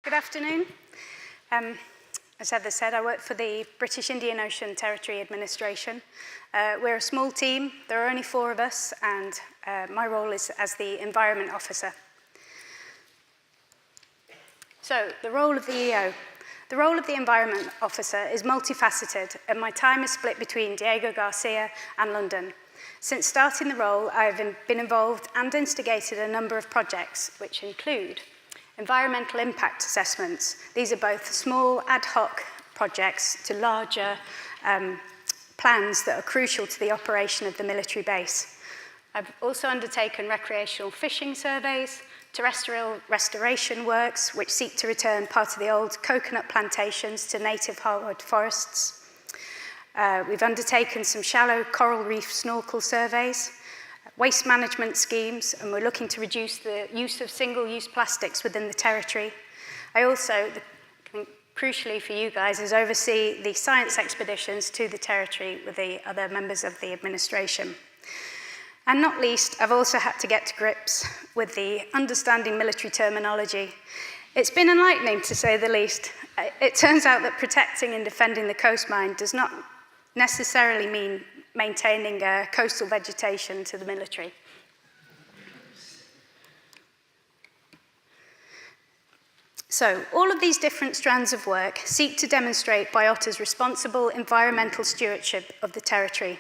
Good afternoon. As Heather said, I work for the British Indian Ocean Territory Administration. We're a small team. There are only 4 of us, and my role is as the Environment Officer. So, the role of the EO. The role of the Environment Officer is multifaceted, and my time is split between Diego Garcia and London. Since starting the role, I've been involved and instigated a number of projects, which include environmental impact assessments. These are both small ad hoc projects to larger plans that are crucial to the operation of the military base. I've also undertaken recreational fishing surveys, terrestrial restoration works, which seek to return part of the old coconut plantations to native hardwood forests. We've undertaken some shallow coral reef snorkel surveys, waste management schemes, and we're looking to reduce the use of single-use plastics within the territory. I also, crucially for you guys, is oversee the science expeditions to the territory with the other members of the administration. And not least, I've also had to get to grips with the understanding military terminology. It's been enlightening, to say the least. It turns out that protecting and defending the coastline does not necessarily mean maintaining coastal vegetation to the military. So, all of these different strands of work seek to demonstrate Biota's responsible environmental stewardship of the territory.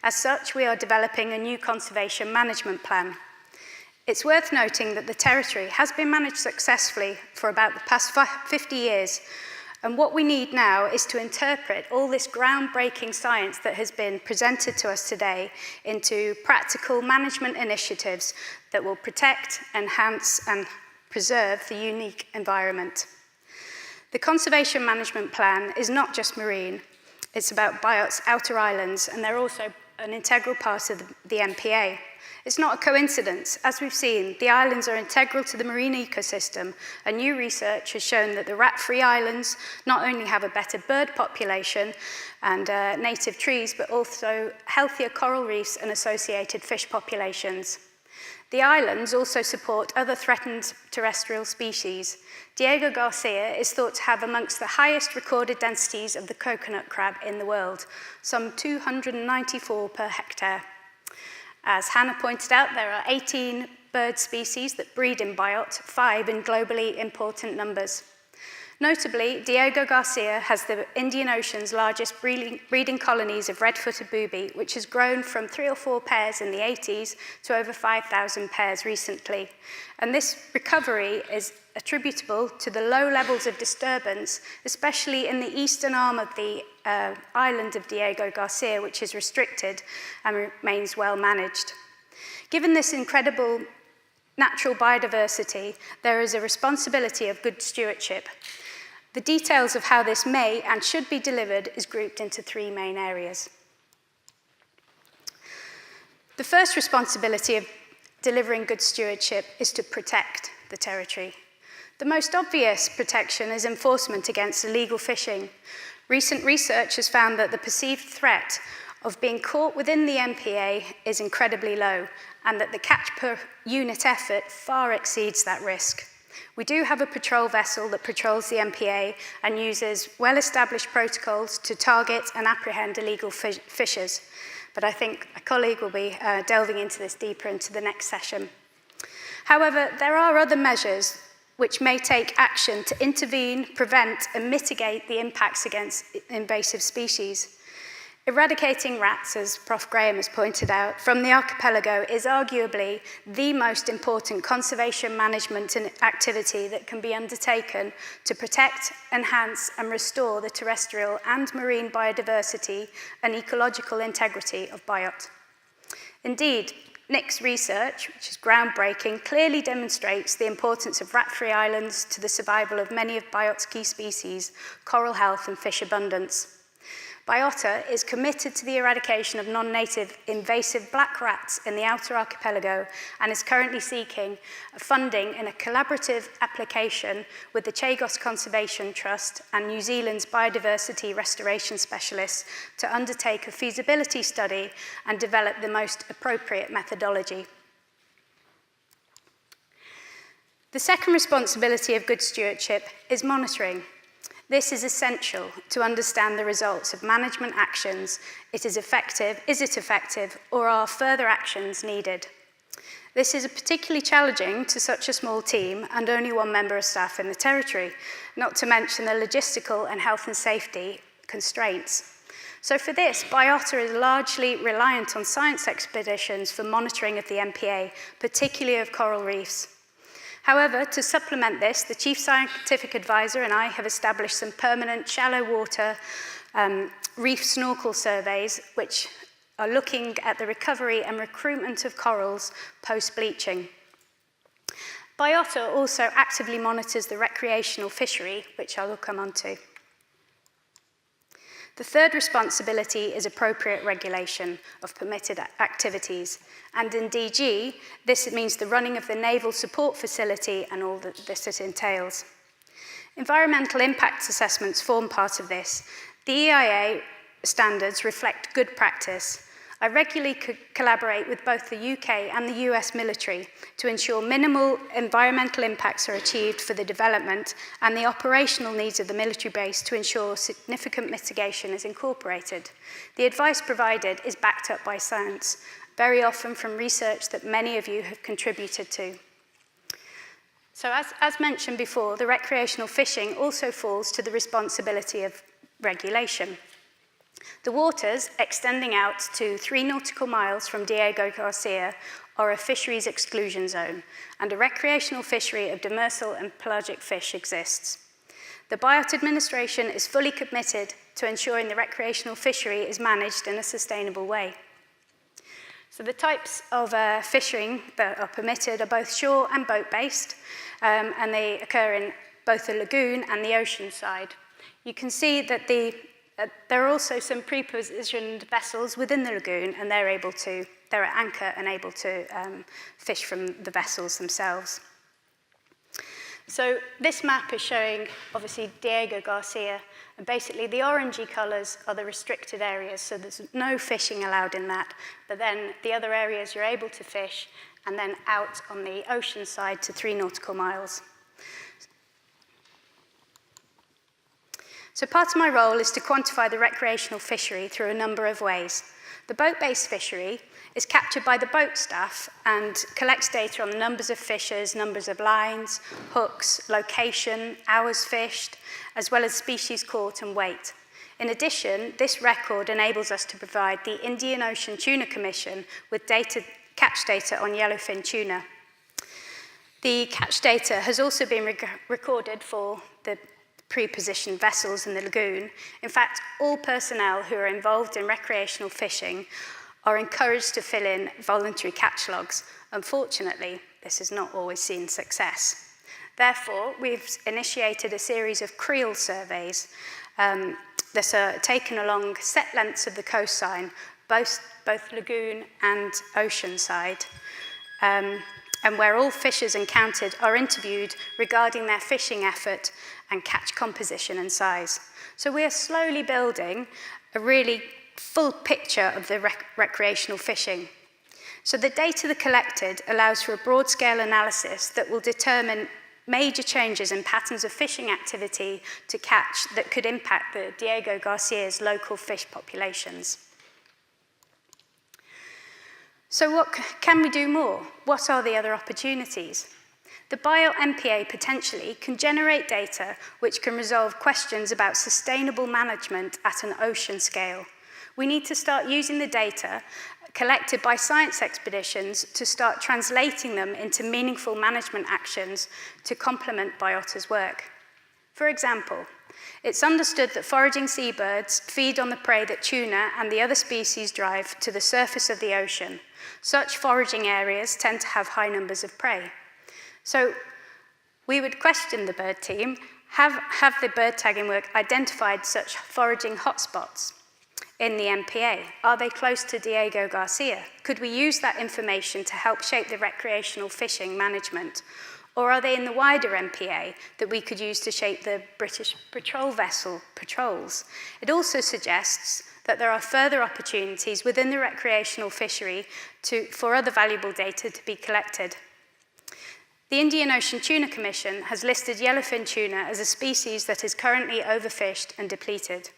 As such, we are developing a new conservation management plan. It's worth noting that the territory has been managed successfully for about the past 50 years, and what we need now is to interpret all this groundbreaking science that has been presented to us today into practical management initiatives that will protect, enhance, and preserve the unique environment. The Conservation Management Plan is not just marine. It's about Biot's outer islands, and they're also an integral part of the MPA. It's not a coincidence. As we've seen, the islands are integral to the marine ecosystem, and new research has shown that the rat-free islands not only have a better bird population and native trees, but also healthier coral reefs and associated fish populations. The islands also support other threatened terrestrial species. Diego Garcia is thought to have amongst the highest recorded densities of the coconut crab in the world, some 294 per hectare. As Hannah pointed out, there are 18 bird species that breed in Biot, 5 in globally important numbers. Notably, Diego Garcia has the Indian Ocean's largest breeding colonies of red-footed booby, which has grown from 3 or 4 pairs in the 80s to over 5,000 pairs recently. And this recovery is attributable to the low levels of disturbance, especially in the eastern arm of the island of Diego Garcia, which is restricted and remains well managed. Given this incredible natural biodiversity, there is a responsibility of good stewardship. The details of how this may and should be delivered is grouped into 3 main areas. The first responsibility of delivering good stewardship is to protect the territory. The most obvious protection is enforcement against illegal fishing. Recent research has found that the perceived threat of being caught within the MPA is incredibly low, and that the catch per unit effort far exceeds that risk. We do have a patrol vessel that patrols the MPA and uses well-established protocols to target and apprehend illegal fishers, but I think a colleague will be delving into this deeper into the next session. However, there are other measures which may take action to intervene, prevent, and mitigate the impacts against invasive species. Eradicating rats, as Prof. Graham has pointed out, from the archipelago is arguably the most important conservation management activity that can be undertaken to protect, enhance, and restore the terrestrial and marine biodiversity and ecological integrity of Biot. Indeed, NIC's research, which is groundbreaking, clearly demonstrates the importance of rat-free islands to the survival of many of Biot's key species, coral health, and fish abundance. Biota is committed to the eradication of non-native invasive black rats in the outer archipelago and is currently seeking funding in a collaborative application with the Chagos Conservation Trust and New Zealand's biodiversity restoration specialists to undertake a feasibility study and develop the most appropriate methodology. The second responsibility of good stewardship is monitoring. This is essential to understand the results of management actions. Is it effective, or are further actions needed? This is particularly challenging to such a small team and only one member of staff in the territory, not to mention the logistical and health and safety constraints. So for this, BIOTA is largely reliant on science expeditions for monitoring of the MPA, particularly of coral reefs. However, to supplement this, the Chief Scientific Advisor and I have established some permanent shallow water reef snorkel surveys, which are looking at the recovery and recruitment of corals post-bleaching. BIOTA also actively monitors the recreational fishery, which I will come on to. The third responsibility is appropriate regulation of permitted activities. And in DG, this means the running of the Naval Support Facility and all that this entails. Environmental impact assessments form part of this. The EIA standards reflect good practice. I regularly collaborate with both the UK and the US military to ensure minimal environmental impacts are achieved for the development and the operational needs of the military base to ensure significant mitigation is incorporated. The advice provided is backed up by science, very often from research that many of you have contributed to. So as mentioned before, the recreational fishing also falls to the responsibility of regulation. The waters extending out to 3 nautical miles from Diego Garcia are a fisheries exclusion zone, and a recreational fishery of demersal and pelagic fish exists. The BIOTA administration is fully committed to ensuring the recreational fishery is managed in a sustainable way. So the types of fishing that are permitted are both shore and boat-based, and they occur in both the lagoon and the ocean side. You can see that there are also some pre-positioned vessels within the lagoon, and they're at anchor and able to fish from the vessels themselves. So this map is showing, obviously, Diego Garcia, and basically the orangey colours are the restricted areas, so there's no fishing allowed in that, but then the other areas you're able to fish, and then out on the ocean side to 3 nautical miles. So part of my role is to quantify the recreational fishery through a number of ways. The boat-based fishery is captured by the boat staff and collects data on the numbers of fishers, numbers of lines, hooks, location, hours fished, as well as species caught and weight. In addition, this record enables us to provide the Indian Ocean Tuna Commission with catch data on yellowfin tuna. The catch data has also been recorded for the pre-positioned vessels in the lagoon. In fact, all personnel who are involved in recreational fishing are encouraged to fill in voluntary catch logs. Unfortunately, this has not always seen success. Therefore, we've initiated a series of creel surveys that are taken along set lengths of the coastline, both lagoon and ocean side, and where all fishers encountered are interviewed regarding their fishing effort and catch composition and size. So we are slowly building a really full picture of the recreational fishing. So the data that collected allows for a broad-scale analysis that will determine major changes in patterns of fishing activity to catch that could impact the Diego Garcia's local fish populations. So what can we do more? What are the other opportunities? The bio-MPA potentially can generate data which can resolve questions about sustainable management at an ocean scale. We need to start using the data collected by science expeditions to start translating them into meaningful management actions to complement BIOTA's work. For example, it's understood that foraging seabirds feed on the prey that tuna and the other species drive to the surface of the ocean. Such foraging areas tend to have high numbers of prey. So we would question the bird team, have the bird tagging work identified such foraging hotspots in the MPA? Are they close to Diego Garcia? Could we use that information to help shape the recreational fishing management? Or are they in the wider MPA that we could use to shape the British patrol vessel patrols? It also suggests that there are further opportunities within the recreational fishery for other valuable data to be collected. The Indian Ocean Tuna Commission has listed yellowfin tuna as a species that is currently overfished and depleted.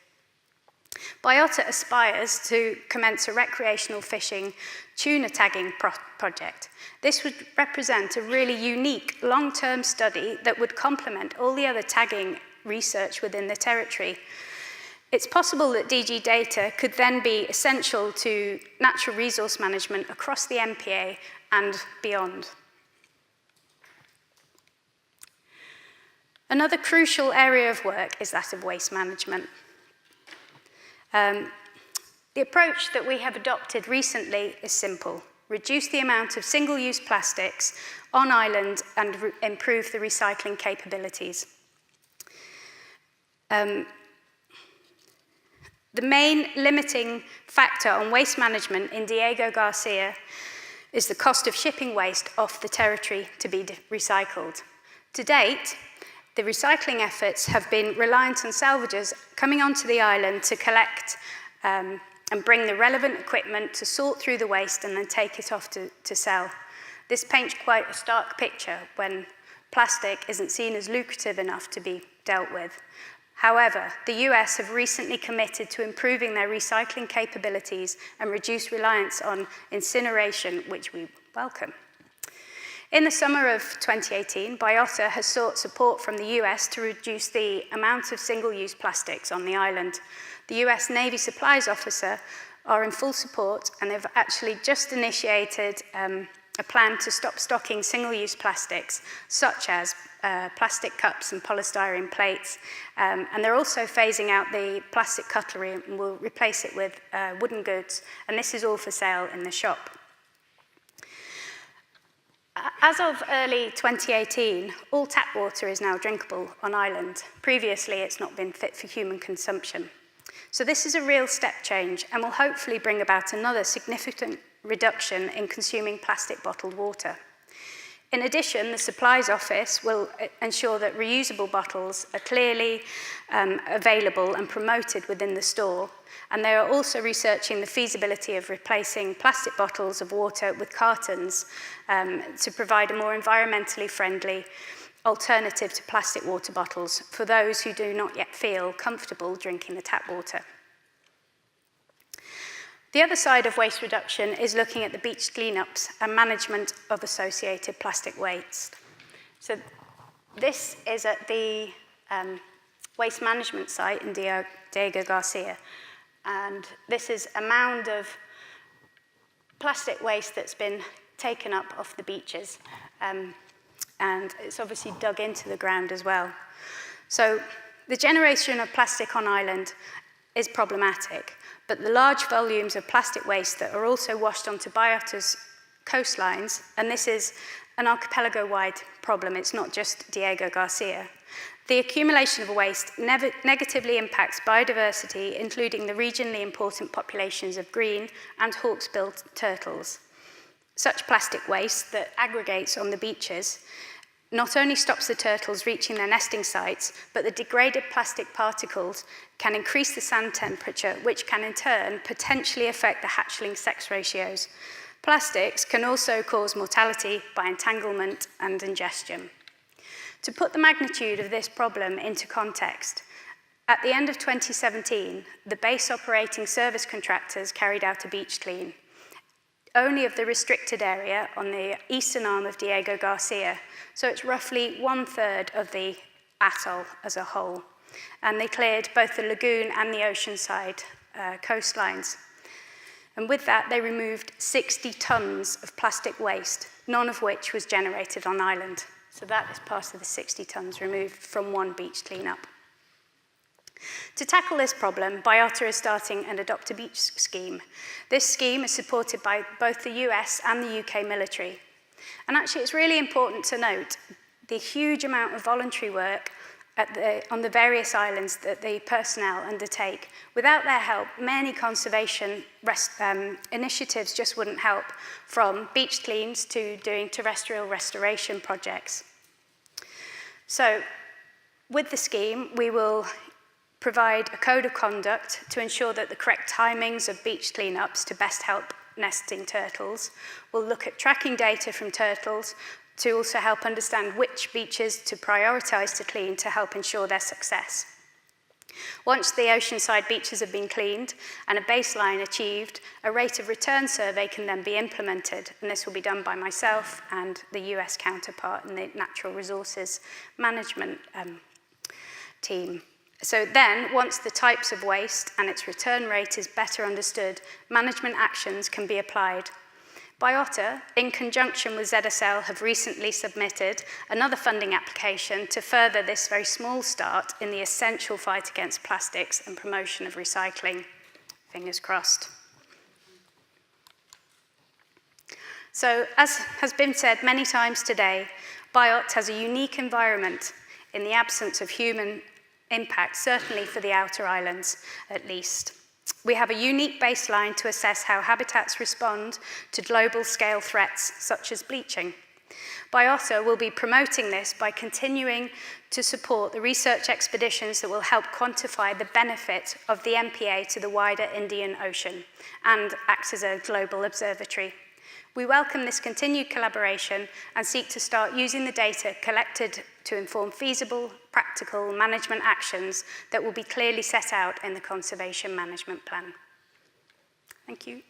Biota aspires to commence a recreational fishing tuna tagging project. This would represent a really unique long-term study that would complement all the other tagging research within the territory. It's possible that DG data could then be essential to natural resource management across the MPA and beyond. Another crucial area of work is that of waste management. The approach that we have adopted recently is simple. Reduce the amount of single-use plastics on island and improve the recycling capabilities. The main limiting factor on waste management in Diego Garcia is the cost of shipping waste off the territory to be recycled. To date, the recycling efforts have been reliant on salvagers coming onto the island to collect and bring the relevant equipment to sort through the waste and then take it off to sell. This paints quite a stark picture when plastic isn't seen as lucrative enough to be dealt with. However, the US have recently committed to improving their recycling capabilities and reduce reliance on incineration, which we welcome. In the summer of 2018, Biota has sought support from the US to reduce the amount of single-use plastics on the island. The US Navy Supplies Officer are in full support and have actually just initiated a plan to stop stocking single-use plastics, such as plastic cups and polystyrene plates. And they're also phasing out the plastic cutlery and will replace it with wooden goods. And this is all for sale in the shop. As of early 2018, all tap water is now drinkable on island. Previously, it's not been fit for human consumption. So this is a real step change and will hopefully bring about another significant reduction in consuming plastic bottled water. In addition, the Supplies Office will ensure that reusable bottles are clearly available and promoted within the store, and they are also researching the feasibility of replacing plastic bottles of water with cartons to provide a more environmentally friendly alternative to plastic water bottles for those who do not yet feel comfortable drinking the tap water. The other side of waste reduction is looking at the beach cleanups and management of associated plastic waste. So this is at the waste management site in Diego Garcia. And this is a mound of plastic waste that's been taken up off the beaches. And it's obviously dug into the ground as well. So the generation of plastic on island is problematic, but the large volumes of plastic waste that are also washed onto Biota's coastlines, and this is an archipelago-wide problem, it's not just Diego Garcia. The accumulation of waste negatively impacts biodiversity, including the regionally important populations of green and hawksbill turtles. Such plastic waste that aggregates on the beaches not only stops the turtles reaching their nesting sites, but the degraded plastic particles can increase the sand temperature, which can in turn potentially affect the hatchling sex ratios. Plastics can also cause mortality by entanglement and ingestion. To put the magnitude of this problem into context, at the end of 2017, the base operating service contractors carried out a beach clean, only of the restricted area on the eastern arm of Diego Garcia. So it's roughly 1/3 of the atoll as a whole. And they cleared both the lagoon and the oceanside coastlines. And with that, they removed 60 tons of plastic waste, none of which was generated on island. So that is part of the 60 tons removed from one beach cleanup. To tackle this problem, Biota is starting an Adopt a Beach scheme. This scheme is supported by both the US and the UK military. And actually, it's really important to note the huge amount of voluntary work on the various islands that the personnel undertake. Without their help, many conservation initiatives just wouldn't help, from beach cleans to doing terrestrial restoration projects. So, with the scheme, we will provide a code of conduct to ensure that the correct timings of beach cleanups to best help nesting turtles. We'll look at tracking data from turtles to also help understand which beaches to prioritise to clean to help ensure their success. Once the oceanside beaches have been cleaned and a baseline achieved, a rate of return survey can then be implemented, and this will be done by myself and the US counterpart in the Natural Resources Management team. So then, once the types of waste and its return rate is better understood, management actions can be applied. Biota, in conjunction with ZSL, have recently submitted another funding application to further this very small start in the essential fight against plastics and promotion of recycling. Fingers crossed. So, as has been said many times today, Biot has a unique environment in the absence of human impact, certainly for the outer islands at least. We have a unique baseline to assess how habitats respond to global scale threats such as bleaching. Biota will be promoting this by continuing to support the research expeditions that will help quantify the benefit of the MPA to the wider Indian Ocean and acts as a global observatory. We welcome this continued collaboration and seek to start using the data collected to inform feasible, practical management actions that will be clearly set out in the Conservation Management Plan. Thank you.